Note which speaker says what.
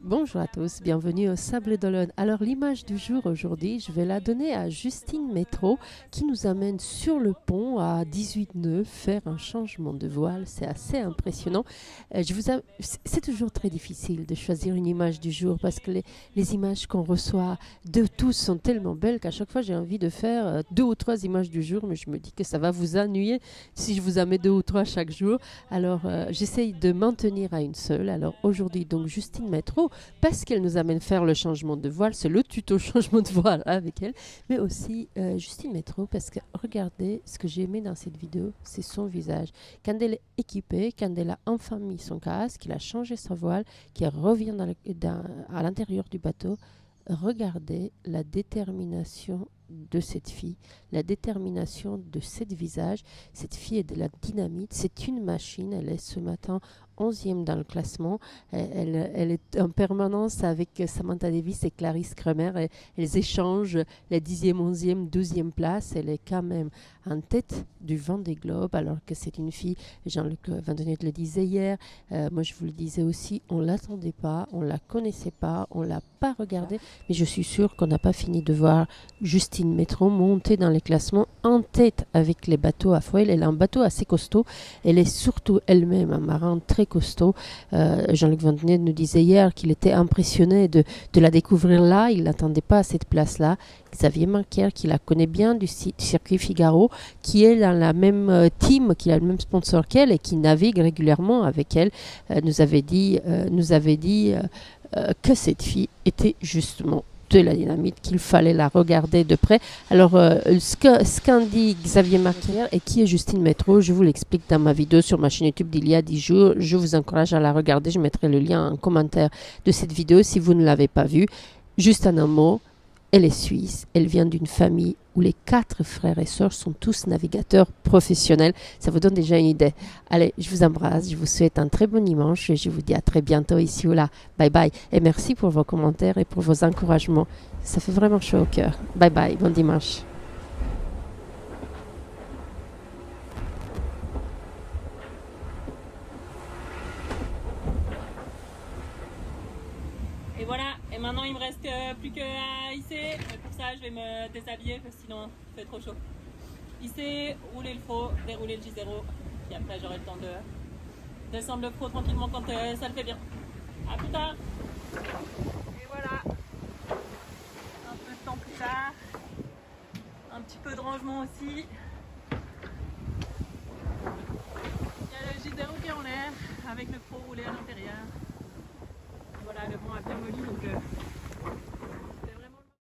Speaker 1: Bonjour à tous, bienvenue au Sable d'Olonne. Alors l'image du jour aujourd'hui, je vais la donner à Justine Métro qui nous amène sur le pont à 18 nœuds faire un changement de voile. C'est assez impressionnant. C'est toujours très difficile de choisir une image du jour parce que les images qu'on reçoit de tous sont tellement belles qu'à chaque fois j'ai envie de faire deux ou trois images du jour, mais je me dis que ça va vous ennuyer si je vous en mets deux ou trois chaque jour. Alors j'essaye de m'en tenir à une seule. Alors aujourd'hui donc Justine Métro parce qu'elle nous amène faire le changement de voile, c'est le tuto changement de voile avec elle, mais aussi Justine Métro, parce que regardez ce que j'ai aimé dans cette vidéo, c'est son visage. Quand elle est équipée, quand elle a enfin mis son casque, qu'il a changé sa voile, qu'elle revient à l'intérieur du bateau, regardez la détermination de cette fille, la détermination de cette visage. Cette fille est de la dynamite, c'est une machine, elle est ce matin 11e dans le classement. Elle est en permanence avec Samantha Davis et Clarisse Kremer. Elles échangent la 10e, 11e, 12e place. Elle est quand même en tête du Vendée Globe, alors que c'est une fille, Jean-Luc Vandeneuve le disait hier, moi je vous le disais aussi, on ne l'attendait pas, on ne la connaissait pas, on ne l'a pas regardée, mais je suis sûre qu'on n'a pas fini de voir Justine Métro monter dans les classements en tête avec les bateaux à foil. Elle a un bateau assez costaud, elle est surtout elle-même un marin très costaud. Jean-Luc Vandeneuve nous disait hier qu'il était impressionné de la découvrir là, il n'attendait pas à cette place-là. Xavier Marquer, qui la connaît bien du circuit Figaro, qui est dans la même team, qui a le même sponsor qu'elle et qui navigue régulièrement avec elle, nous avait dit que cette fille était justement de la dynamite, qu'il fallait la regarder de près. Alors, ce qu'en dit Xavier Marquer et qui est Justine Métro, je vous l'explique dans ma vidéo sur ma chaîne YouTube d'il y a 10 jours. Je vous encourage à la regarder. Je mettrai le lien en commentaire de cette vidéo si vous ne l'avez pas vue. Juste en un mot, elle est suisse, elle vient d'une famille où les 4 frères et sœurs sont tous navigateurs professionnels. Ça vous donne déjà une idée. Allez, je vous embrasse, je vous souhaite un très bon dimanche et je vous dis à très bientôt ici ou là. Bye bye. Et merci pour vos commentaires et pour vos encouragements. Ça fait vraiment chaud au cœur. Bye bye, bon dimanche.
Speaker 2: Et voilà, et maintenant il me reste plus qu'à hisser. Et pour ça, je vais me déshabiller parce que sinon il fait trop chaud. Hisser, rouler le faux, dérouler le J0. Puis après, j'aurai le temps de descendre le pro tranquillement quand ça le fait bien. A plus tard. Et voilà, un peu de temps plus tard. Un petit peu de rangement aussi. Il y a le J0 qui est en l'air avec le pro roulé à l'intérieur. Voilà, le vent a bien molli.